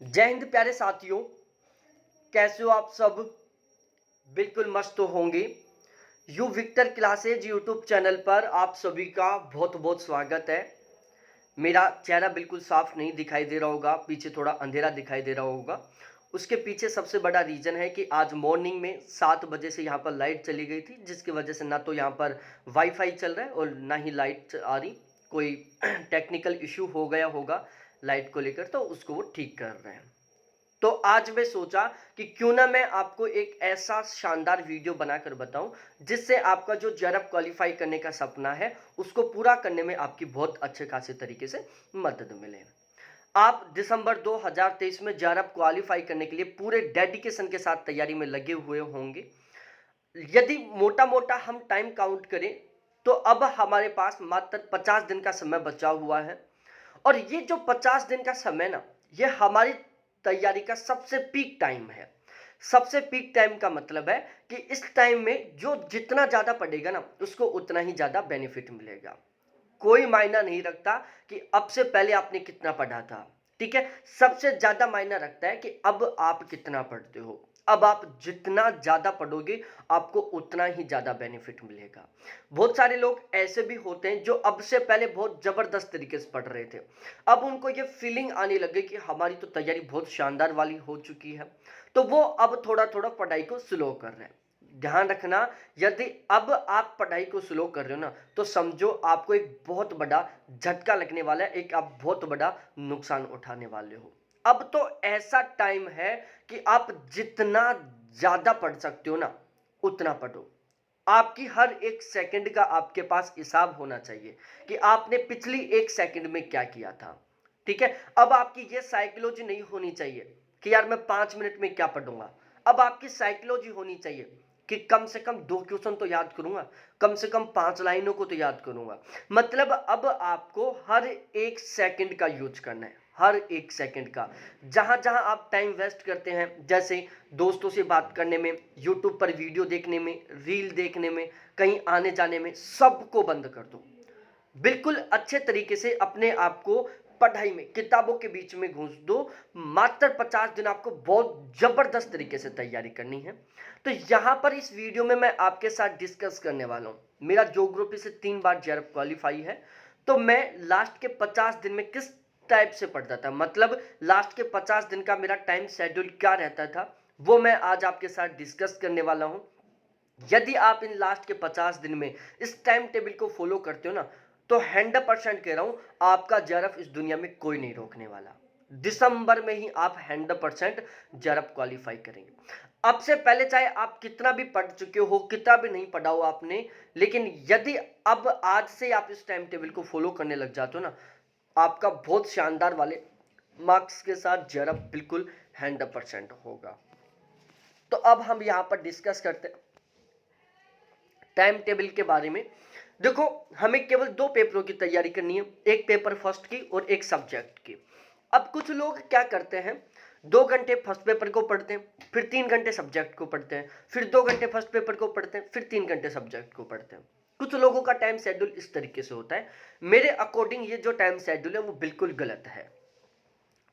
जय हिंद प्यारे साथियों। कैसे हो आप सब? बिल्कुल मस्त तो होंगे। You Victor classes YouTube channel पर आप सभी का बहुत बहुत स्वागत है। मेरा चेहरा बिल्कुल साफ नहीं दिखाई दे रहा होगा, पीछे थोड़ा अंधेरा दिखाई दे रहा होगा। उसके पीछे सबसे बड़ा रीज़न है कि आज मॉर्निंग में 7 बजे से यहाँ पर लाइट चली गई थी, जिसकी वजह से ना तो यहाँ पर वाईफाई चल रहा है और ना ही लाइट आ रही। कोई टेक्निकल इशू हो गया होगा लाइट को लेकर, तो उसको वो ठीक कर रहे हैं। तो आज मैं सोचा कि क्यों ना मैं आपको एक ऐसा शानदार वीडियो बनाकर बताऊं जिससे आपका जो जेआरएफ क्वालिफाई करने का सपना है उसको पूरा करने में आपकी बहुत अच्छे खासे तरीके से मदद मिले। आप दिसंबर 2023 में जेआरएफ क्वालिफाई करने के लिए पूरे डेडिकेशन के साथ तैयारी में लगे हुए होंगे। यदि मोटा मोटा हम टाइम काउंट करें तो अब हमारे पास मात्र 50 दिन का समय बचा हुआ है। और ये जो 50 दिन का समय ना, ये हमारी तैयारी का सबसे पीक टाइम है। सबसे पीक टाइम का मतलब है कि इस टाइम में जो जितना ज़्यादा पढ़ेगा ना उसको उतना ही ज़्यादा बेनिफिट मिलेगा। कोई मायना नहीं रखता कि अब से पहले आपने कितना पढ़ा था, ठीक है। सबसे ज़्यादा मायना रखता है कि अब आप कितना पढ़ते हो। अब आप जितना ज़्यादा पढ़ोगे आपको उतना ही ज़्यादा बेनिफिट मिलेगा। बहुत सारे लोग ऐसे भी होते हैं जो अब से पहले बहुत ज़बरदस्त तरीके से पढ़ रहे थे, अब उनको ये फीलिंग आने लगे कि हमारी तो तैयारी बहुत शानदार वाली हो चुकी है, तो वो अब थोड़ा थोड़ा पढ़ाई को स्लो कर रहे हैं। ध्यान रखना, यदि अब आप पढ़ाई को स्लो कर रहे हो ना तो समझो आपको एक बहुत बड़ा झटका लगने वाला है, एक आप बहुत बड़ा नुकसान उठाने वाले हो। अब तो ऐसा टाइम है कि आप जितना ज़्यादा पढ़ सकते हो ना उतना पढ़ो। आपकी हर एक सेकंड का आपके पास हिसाब होना चाहिए कि आपने पिछली एक सेकंड में क्या किया था, ठीक है। अब आपकी ये साइकोलॉजी नहीं होनी चाहिए कि यार मैं 5 मिनट में क्या पढ़ूंगा। अब आपकी साइकोलॉजी होनी चाहिए कि कम से कम 2 क्वेश्चन तो याद करूंगा, कम से कम 5 लाइनों को तो याद करूंगा। मतलब अब आपको हर एक सेकंड का यूज करना है, हर एक सेकंड का। जहां जहां आप टाइम वेस्ट करते हैं, जैसे दोस्तों से बात करने में, यूट्यूब पर वीडियो देखने में, रील देखने में, कहीं आने जाने में, सबको बंद कर दो। बिल्कुल अच्छे तरीके से अपने आप को पढ़ाई में, किताबों के बीच में घुस दो। मात्र 50 दिन आपको बहुत जबरदस्त तरीके से तैयारी करनी है। तो यहां पर इस वीडियो में मैं आपके साथ डिस्कस करने वाला हूं। मेरा ज्योग्राफी से 3 बार जेआरएफ क्वालिफाई है, तो मैं लास्ट के 50 दिन में किस टाइप से पढ़ता था, मतलब लास्ट के 50 दिन का मेरा टाइम शेड्यूल क्या रहता था, वो मैं आज आपके साथ डिस्कस करने वाला हूं। यदि आप इन लास्ट के 50 दिन में इस टाइम टेबल को फॉलो करते हो ना तो 100% कह रहा हूं आपका जेआरएफ इस दुनिया में कोई नहीं रोकने वाला। दिसंबर में ही आप 100% जेआरएफ क्वालिफाई करेंगे। अब से पहले चाहे आप कितना भी पढ़ चुके हो, कितना भी नहीं पढ़ा हो आपने, लेकिन यदि अब आज से आप इस टाइम टेबल को फॉलो करने लग जाते हो ना, आपका बहुत शानदार वाले मार्क्स के साथ जेआरएफ बिल्कुल 100% होगा। तो अब हम यहां पर डिस्कस करते हैं टाइम टेबल के बारे में। देखो, हमें केवल 2 पेपरों की तैयारी करनी है, एक पेपर फर्स्ट की और एक सब्जेक्ट की। अब कुछ लोग क्या करते हैं, 2 घंटे फर्स्ट पेपर को पढ़ते हैं, फिर 3 घंटे सब्जेक्ट को पढ़ते हैं, फिर 2 घंटे फर्स्ट पेपर को पढ़ते हैं, फिर 3 घंटे सब्जेक्ट को पढ़ते हैं। कुछ लोगों का टाइम शेड्यूल इस तरीके से होता है। मेरे अकॉर्डिंग ये जो टाइम शेड्यूल है वो बिल्कुल गलत है।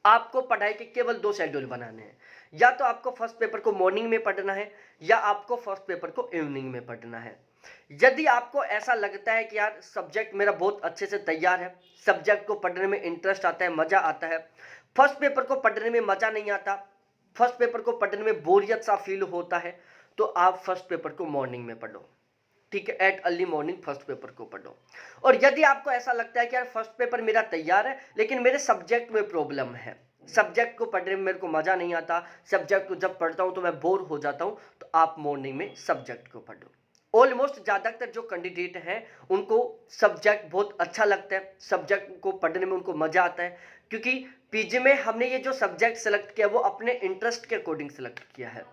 आपको पढ़ाई के केवल 2 शेड्यूल बनाने हैं, या तो आपको फर्स्ट पेपर को मॉर्निंग में पढ़ना है या आपको फर्स्ट पेपर को इवनिंग में पढ़ना है। यदि आपको ऐसा लगता है कि यार सब्जेक्ट मेरा बहुत अच्छे से तैयार है, सब्जेक्ट को पढ़ने में इंटरेस्ट आता है, मजा आता है, फर्स्ट पेपर को पढ़ने में मजा नहीं आता, फर्स्ट पेपर को पढ़ने में बोरियत सा फील होता है, तो आप फर्स्ट पेपर को मॉर्निंग में पढ़ो, ठीक है। At early morning first paper को पढ़ो। और यदि आपको ऐसा लगता है कि यार फर्स्ट पेपर मेरा तैयार है लेकिन मेरे सब्जेक्ट में प्रॉब्लम है, सब्जेक्ट को पढ़ने में मेरे को मजा नहीं आता, सब्जेक्ट को जब पढ़ता हूं तो मैं बोर हो जाता हूं, तो आप मॉर्निंग में सब्जेक्ट को पढ़ो। ऑलमोस्ट ज़्यादातर जो कैंडिडेट हैं उनको सब्जेक्ट बहुत अच्छा लगता है, सब्जेक्ट को पढ़ने में उनको मजा आता है, क्योंकि पीजी में हमने ये जो सब्जेक्ट सेलेक्ट किया वो अपने इंटरेस्ट के अकॉर्डिंग सेलेक्ट किया है।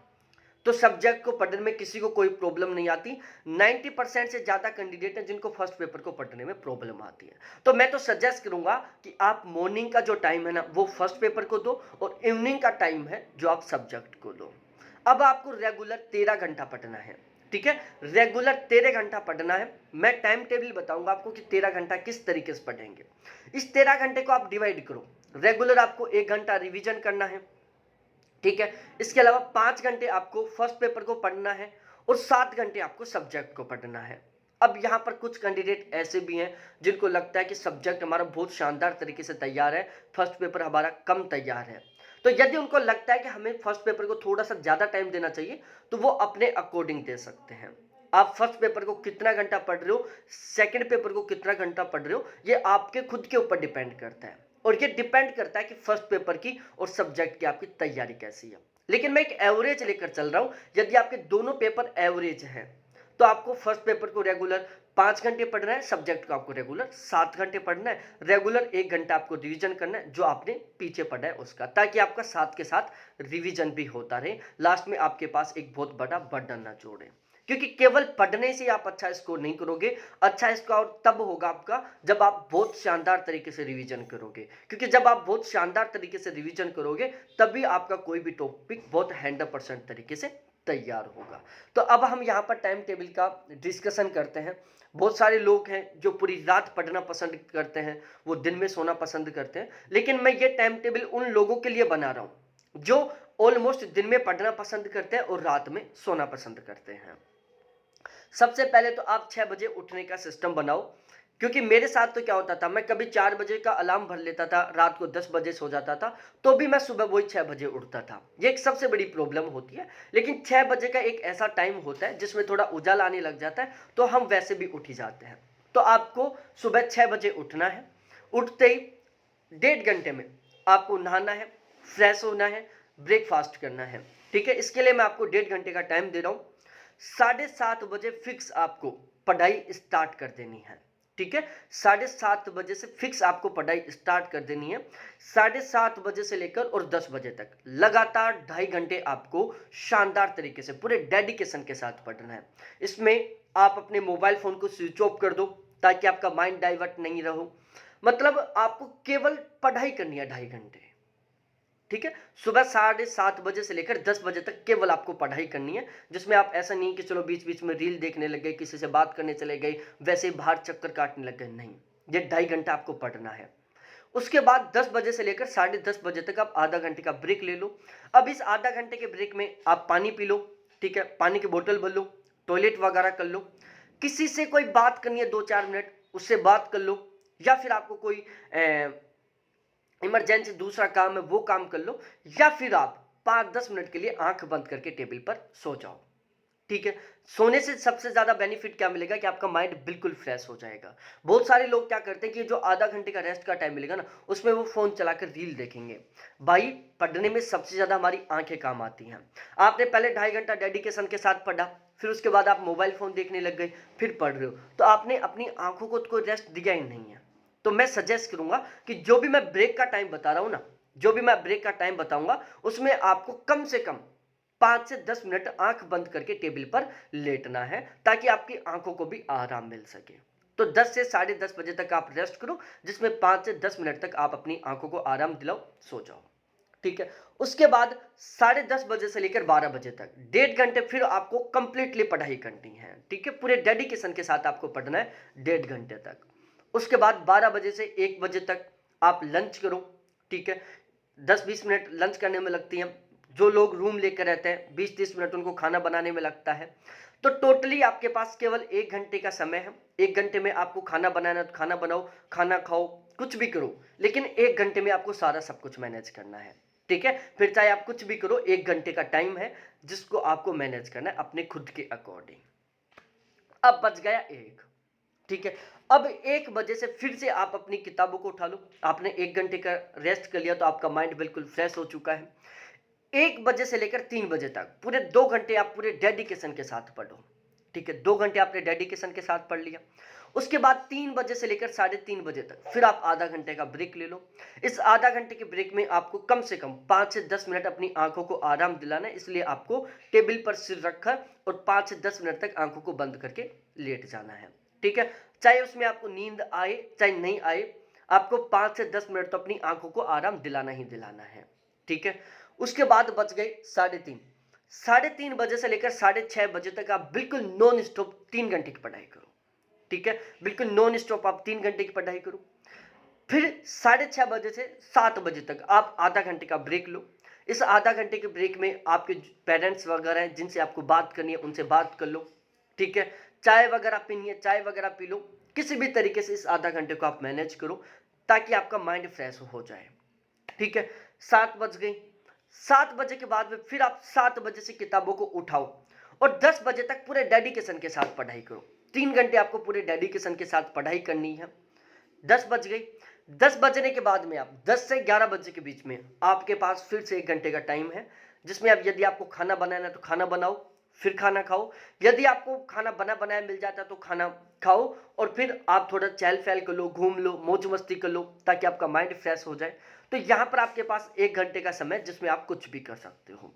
तो सब्जेक्ट को पढ़ने में किसी को कोई प्रॉब्लम नहीं आती। 90% से ज़्यादा कैंडिडेट हैं जिनको फर्स्ट पेपर को पढ़ने में प्रॉब्लम आती है। तो मैं तो सजेस्ट करूंगा कि आप मॉर्निंग का जो टाइम है ना वो फर्स्ट पेपर को दो, और इवनिंग का टाइम है जो आप सब्जेक्ट को दो। अब आपको रेगुलर 13 घंटा पढ़ना है, ठीक है। रेगुलर 13 घंटा पढ़ना है। मैं टाइम टेबल बताऊंगा आपको कि 13 घंटा किस तरीके से पढ़ेंगे। इस 13 घंटे को आप डिवाइड करो, रेगुलर आपको 1 घंटा रिवीजन करना है, ठीक है। इसके अलावा 5 घंटे आपको फर्स्ट पेपर को पढ़ना है और 7 घंटे आपको सब्जेक्ट को पढ़ना है। अब यहाँ पर कुछ कैंडिडेट ऐसे भी हैं जिनको लगता है कि सब्जेक्ट हमारा बहुत शानदार तरीके से तैयार है, फर्स्ट पेपर हमारा कम तैयार है। तो यदि उनको लगता है कि हमें फर्स्ट पेपर को थोड़ा सा ज़्यादा टाइम देना चाहिए तो वो अपने अकॉर्डिंग दे सकते हैं। आप फर्स्ट पेपर को कितना घंटा पढ़ रहे हो, सेकंड पेपर को कितना घंटा पढ़ रहे हो, ये आपके खुद के ऊपर डिपेंड करता है और ये डिपेंड करता है कि फर्स्ट पेपर की और सब्जेक्ट की आपकी तैयारी कैसी है। लेकिन मैं एक एवरेज लेकर चल रहा हूं, यदि आपके दोनों पेपर एवरेज हैं तो आपको फर्स्ट पेपर को रेगुलर 5 घंटे पढ़ना है, सब्जेक्ट को आपको रेगुलर 7 घंटे पढ़ना है, रेगुलर 1 घंटा आपको रिवीजन करना है जो आपने पीछे पढ़ा है उसका, ताकि आपका साथ के साथ रिवीजन भी होता रहे, लास्ट में आपके पास एक बहुत बड़ा बर्डन ना जोड़े। क्योंकि केवल पढ़ने से आप अच्छा स्कोर नहीं करोगे, अच्छा स्कोर तब होगा आपका जब आप बहुत शानदार तरीके से रिवीजन करोगे, क्योंकि जब आप बहुत शानदार तरीके से रिवीजन करोगे तभी आपका कोई भी टॉपिक बहुत 100% तरीके से तैयार होगा। तो अब हम यहाँ पर टाइम टेबल का डिस्कशन करते हैं। बहुत सारे लोग हैं जो पूरी रात पढ़ना पसंद करते हैं, वो दिन में सोना पसंद करते हैं, लेकिन मैं ये टाइम टेबल उन लोगों के लिए बना रहा हूँ जो ऑलमोस्ट दिन में पढ़ना पसंद करते हैं और रात में सोना पसंद करते हैं। सबसे पहले तो आप 6 बजे उठने का सिस्टम बनाओ, क्योंकि मेरे साथ तो क्या होता था, मैं कभी 4 बजे का अलार्म भर लेता था, रात को 10 बजे सो जाता था, तो भी मैं सुबह वही 6 बजे उठता था। ये एक सबसे बड़ी प्रॉब्लम होती है। लेकिन 6 बजे का एक ऐसा टाइम होता है जिसमें थोड़ा उजाला आने लग जाता है, तो हम वैसे भी उठ ही जाते हैं। तो आपको सुबह 6 बजे उठना है। उठते ही 1.5 घंटे में आपको नहाना है, फ्रेश होना है, ब्रेकफास्ट करना है, ठीक है। इसके लिए मैं आपको 1.5 घंटे का टाइम दे रहा हूँ। 7:30 बजे फिक्स आपको पढ़ाई स्टार्ट कर देनी है, ठीक है। 7:30 बजे से फिक्स आपको पढ़ाई स्टार्ट कर देनी है। 7:30 बजे से लेकर और 10 बजे तक लगातार 2.5 घंटे आपको शानदार तरीके से पूरे डेडिकेशन के साथ पढ़ना है। इसमें आप अपने मोबाइल फोन को स्विच ऑफ कर दो ताकि आपका माइंड डाइवर्ट नहीं रहो। मतलब आपको केवल पढ़ाई करनी है 2.5 घंटे, ठीक है। सुबह 7:30 बजे से लेकर 10 बजे तक केवल आपको पढ़ाई करनी है, जिसमें आप ऐसा नहीं कि चलो बीच बीच में रील देखने लग गए, किसी से बात करने चले गए, वैसे ही बाहर चक्कर काटने लग गए, नहीं। ये 2.5 घंटा आपको पढ़ना है। उसके बाद 10 बजे से लेकर 10:30 बजे तक आप आधा घंटे का ब्रेक ले लो। अब इस आधा घंटे के ब्रेक में आप पानी पी लो, ठीक है, पानी की बोतल भर लो, टॉयलेट वगैरह कर लो, किसी से कोई बात करनी है 2-4 मिनट उससे बात कर लो, या फिर आपको कोई इमरजेंसी दूसरा काम है वो काम कर लो, या फिर आप 5-10 मिनट के लिए आंख बंद करके टेबल पर सो जाओ, ठीक है। सोने से सबसे ज्यादा बेनिफिट क्या मिलेगा कि आपका माइंड बिल्कुल फ्रेश हो जाएगा। बहुत सारे लोग क्या करते हैं कि जो आधा घंटे का रेस्ट का टाइम मिलेगा ना, उसमें वो फोन चलाकर रील देखेंगे। भाई पढ़ने में सबसे ज्यादा हमारी आंखें काम आती हैं। आपने पहले 2.5 घंटा डेडिकेशन के साथ पढ़ा, फिर उसके बाद आप मोबाइल फोन देखने लग गए, फिर पढ़ रहे हो, तो आपने अपनी आंखों को कोई रेस्ट दिया ही नहीं है। तो मैं सजेस्ट करूंगा कि जो भी मैं ब्रेक का टाइम बता रहा हूं ना, जो भी मैं ब्रेक का टाइम बताऊंगा उसमें आपको कम से कम 5 से 10 मिनट आंख बंद करके टेबल पर लेटना है, ताकि आपकी आंखों को भी आराम मिल सके। तो 10 से 10:30 बजे तक आप रेस्ट करो, जिसमें 5 से 10 मिनट तक आप अपनी आंखों को आराम दिलाओ, सो जाओ, ठीक है। उसके बाद 10:30 बजे से लेकर 12 बजे तक 1.5 घंटे फिर आपको कंप्लीटली पढ़ाई करनी है, ठीक है। पूरे डेडिकेशन के साथ आपको पढ़ना है 1.5 घंटे तक। उसके बाद 12 बजे से 1 बजे तक आप लंच करो, ठीक है। 10-20 मिनट लंच करने में लगती हैं। जो लोग रूम लेकर रहते हैं 20-30 मिनट उनको खाना बनाने में लगता है। तो टोटली आपके पास केवल 1 घंटे का समय है। 1 घंटे में आपको खाना बनाना है तो खाना बनाओ, खाना खाओ, कुछ भी करो, लेकिन 1 घंटे में आपको सारा सब कुछ मैनेज करना है, ठीक है। फिर चाहे आप कुछ भी करो, 1 घंटे का टाइम है जिसको आपको मैनेज करना है अपने खुद के अकॉर्डिंग। अब बच गया 1, ठीक है। अब 1 बजे से फिर से आप अपनी किताबों को उठा लो। आपने 1 घंटे का रेस्ट कर लिया तो आपका माइंड बिल्कुल फ्रेश हो चुका है। 1 बजे से लेकर 3 बजे तक पूरे 2 घंटे आप पूरे डेडिकेशन के साथ पढ़ो, ठीक है। 2 घंटे आपने डेडिकेशन के साथ पढ़ लिया। उसके बाद 3 बजे से लेकर 3:30 बजे तक फिर आप आधा घंटे का ब्रेक ले लो। इस आधा घंटे के ब्रेक में आपको कम से कम 5 से 10 मिनट अपनी आंखों को आराम दिलाना है, इसलिए आपको टेबल पर सिर रखकर और 5 से 10 मिनट तक आंखों को बंद करके लेट जाना है, ठीक है। चाहे उसमें आपको नींद आए चाहे नहीं आए, आपको 5 से 10 मिनट तो अपनी आंखों को आराम दिलाना ही दिलाना है, ठीक है। उसके बाद बच गए 3:30। 3:30 बजे से लेकर 6:30 बजे तक आप बिल्कुल नॉन स्टॉप 3 घंटे की पढ़ाई करो, ठीक है। बिल्कुल नॉन स्टॉप आप 3 घंटे की पढ़ाई करो। फिर 6:30 बजे से 7 बजे तक आप आधा घंटे का ब्रेक लो। इस आधा घंटे के ब्रेक में आपके पेरेंट्स वगैरह हैं जिनसे आपको बात करनी है उनसे बात कर लो, ठीक है। चाय वगैरह पीनी है, चाय वगैरह पी लो। किसी भी तरीके से इस आधा घंटे को आप मैनेज करो ताकि आपका माइंड फ्रेश हो जाए, ठीक है। 7 बज गई। 7 बजे के बाद में फिर आप 7 बजे से किताबों को उठाओ और 10 बजे तक पूरे डेडिकेशन के साथ पढ़ाई करो। 3 घंटे आपको पूरे डेडिकेशन के साथ पढ़ाई करनी है। 10 बज गई। 10 बजने के बाद में आप 10 से 11 बजे के बीच में आपके पास फिर से 1 घंटे का टाइम है, जिसमें अब यदि आपको खाना बनाना है तो खाना बनाओ, फिर खाना खाओ। यदि आपको खाना बना बनाया मिल जाता है तो खाना खाओ और फिर आप थोड़ा चहल पहल कर लो, घूम लो, मौज मस्ती कर लो ताकि आपका माइंड फ्रेश हो जाए। तो यहाँ पर आपके पास 1 घंटे का समय जिसमें आप कुछ भी कर सकते हो।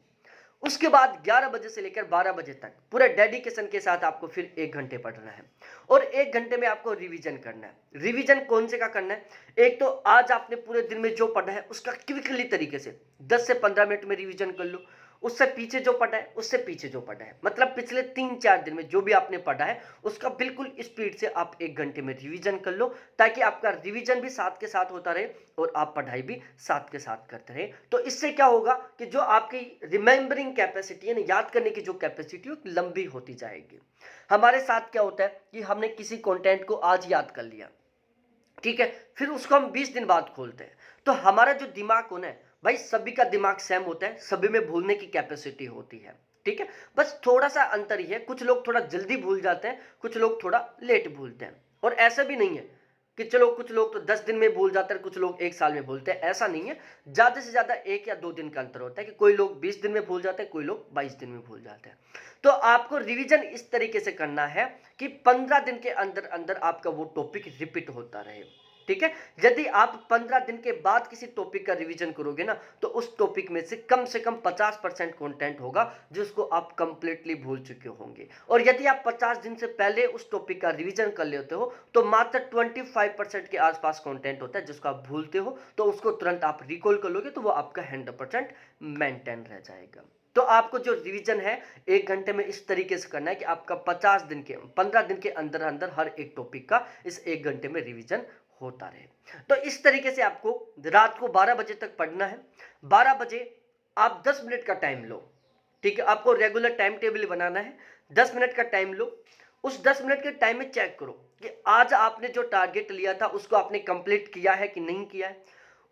उसके बाद 11 बजे से लेकर 12 बजे तक पूरे डेडिकेशन के साथ आपको फिर 1 घंटे पढ़ना है और 1 घंटे में आपको रिवीजन करना है। रिवीजन कौन से का करना है? एक तो आज आपने पूरे दिन में जो पढ़ा है उसका क्विकली तरीके से 10 से 15 मिनट में रिवीजन कर लो। उससे पीछे जो पढ़ा है, उससे पीछे जो पढ़ा है, मतलब पिछले 3-4 दिन में जो भी आपने पढ़ा है उसका बिल्कुल स्पीड से आप 1 घंटे में रिवीजन कर लो ताकि आपका रिवीजन भी साथ के साथ होता रहे और आप पढ़ाई भी साथ के साथ करते रहे। तो इससे क्या होगा कि जो आपकी रिमेंबरिंग कैपेसिटी है ना, याद करने की जो कैपेसिटी है वो लंबी होती जाएगी। हमारे साथ क्या होता है कि हमने किसी कंटेंट को आज याद कर लिया, ठीक है, फिर उसको हम 20 दिन बाद खोलते हैं तो हमारा जो दिमाग होना है भाई, सभी का दिमाग सेम होता है, सभी में भूलने की कैपेसिटी होती है, ठीक है। बस थोड़ा सा अंतर ही है, कुछ लोग थोड़ा जल्दी भूल जाते हैं, कुछ लोग थोड़ा लेट भूलते हैं। और ऐसा भी नहीं है कि चलो कुछ लोग तो 10 दिन में भूल जाते हैं, कुछ लोग 1 साल में भूलते हैं, ऐसा नहीं है। ज्यादा से ज्यादा 1 या 2 दिन का अंतर होता है कि कोई लोग 20 दिन में भूल जाते हैं, कोई लोग 22 दिन में भूल जाते हैं। तो आपको रिवीजन इस तरीके से करना है कि 15 दिन के अंदर अंदर आपका वो टॉपिक रिपीट होता रहे, ठीक है। यदि आप 15 दिन के बाद किसी टॉपिक का रिवीजन करोगे ना तो उस टॉपिक में से कम 50% कंटेंट होगा जिसको आप कंप्लीटली भूल चुके होंगे। और यदि आप 50 दिन से पहले उस टॉपिक का रिवीजन कर लेते हो तो मात्र 25% के आसपास कंटेंट होता है जिसको आप भूलते हो, तो उसको तुरंत आप रिकॉल कर लोगे तो वो आपका 100% मेंटेन रह जाएगा। तो आपको जो रिवीजन है 1 घंटे में इस तरीके से करना है कि आपका 15 दिन के अंदर अंदर हर एक टॉपिक का इस 1 घंटे में रिवीजन होता रहे। तो इस तरीके से आपको रात को 12 बजे तक पढ़ना है। 12 बजे आप 10 मिनट का टाइम लो, ठीक है। आपको रेगुलर टाइम टेबल बनाना है, 10 मिनट का टाइम लो। उस 10 मिनट के टाइम में चेक करो कि आज आपने जो टारगेट लिया था उसको आपने कंप्लीट किया है कि नहीं किया है,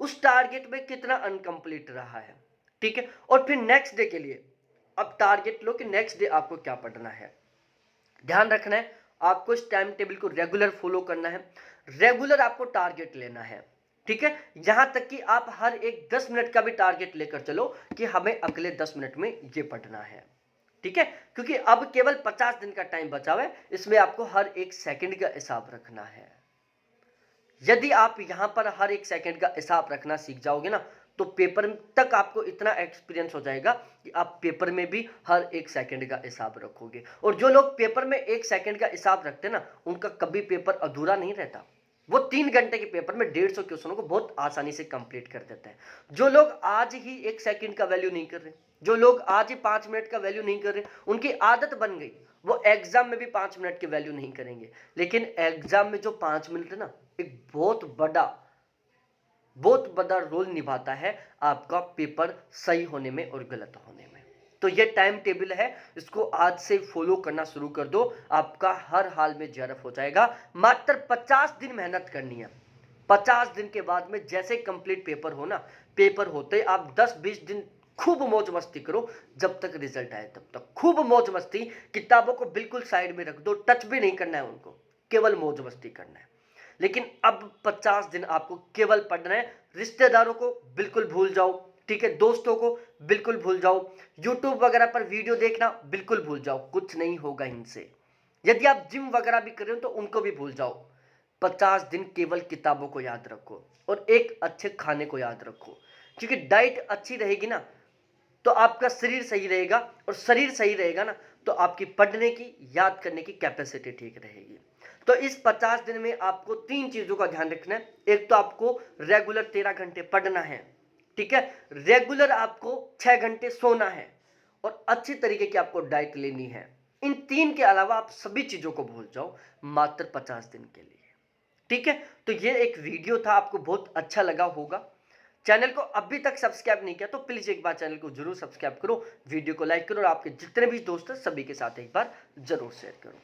उस टारगेट में कितना अनकंप्लीट रहा है, ठीक है। और फिर नेक्स्ट डे के लिए अब टारगेट लो कि नेक्स्ट डे आपको क्या पढ़ना है। ध्यान रखना है आपको इस टाइम टेबल को रेगुलर फॉलो करना है, रेगुलर आपको टारगेट लेना है, ठीक है। यहां तक कि आप हर एक 10 मिनट का भी टारगेट लेकर चलो कि हमें अगले 10 मिनट में ये पढ़ना है, ठीक है। क्योंकि अब केवल 50 दिन का टाइम बचा हुआ है, इसमें आपको हर एक सेकंड का हिसाब रखना है। यदि आप यहां पर हर एक सेकंड का हिसाब रखना सीख जाओगे ना तो पेपर तक आपको इतना एक्सपीरियंस हो जाएगा कि आप पेपर में भी हर एक सेकंड का हिसाब रखोगे। और जो लोग पेपर में 1 सेकंड का हिसाब रखते हैं ना उनका कभी पेपर अधूरा नहीं रहता। वो 3 घंटे के पेपर में 150 क्वेश्चनों को बहुत आसानी से कंप्लीट कर देते हैं। जो लोग आज ही 1 सेकंड का वैल्यू नहीं कर रहे, जो लोग आज ही 5 मिनट का वैल्यू नहीं कर रहे, उनकी आदत बन गई, वो एग्जाम में भी 5 मिनट की वैल्यू नहीं करेंगे। लेकिन एग्जाम में जो 5 मिनट है ना एक बहुत बड़ा रोल निभाता है आपका पेपर सही होने में और गलत होने में। तो ये टाइम टेबल है, इसको आज से फॉलो करना शुरू कर दो, आपका हर हाल में जेआरएफ हो जाएगा। मात्र 50 दिन मेहनत करनी है। 50 दिन के बाद में जैसे कंप्लीट पेपर हो ना, पेपर होते आप 10-20 दिन खूब मौज मस्ती करो, जब तक रिजल्ट आए तब तक खूब मौज मस्ती। किताबों को बिल्कुल साइड में रख दो, टच भी नहीं करना है उनको, केवल मौज मस्ती करना है। लेकिन अब 50 दिन आपको केवल पढ़ना है। रिश्तेदारों को बिल्कुल भूल जाओ, ठीक है, दोस्तों को बिल्कुल भूल जाओ, यूट्यूब वगैरह पर वीडियो देखना बिल्कुल भूल जाओ, कुछ नहीं होगा इनसे। यदि आप जिम वगैरह भी कर रहे हो तो उनको भी भूल जाओ। 50 दिन केवल किताबों को याद रखो और एक अच्छे खाने को याद रखो, क्योंकि डाइट अच्छी रहेगी ना तो आपका शरीर सही रहेगा, और शरीर सही रहेगा ना तो आपकी पढ़ने की, याद करने की कैपेसिटी ठीक रहेगी। तो इस 50 दिन में आपको 3 चीजों का ध्यान रखना है। एक तो आपको रेगुलर 13 घंटे पढ़ना है, ठीक है, रेगुलर आपको 6 घंटे सोना है और अच्छी तरीके की आपको डाइट लेनी है। इन 3 के अलावा आप सभी चीजों को भूल जाओ मात्र 50 दिन के लिए, ठीक है, तो ये एक वीडियो था, आपको बहुत अच्छा लगा होगा। चैनल को अभी तक सब्सक्राइब नहीं किया तो प्लीज़ एक बार चैनल को जरूर सब्सक्राइब करो, वीडियो को लाइक करो और आपके जितने भी दोस्त हैं सभी के साथ एक बार जरूर शेयर करो।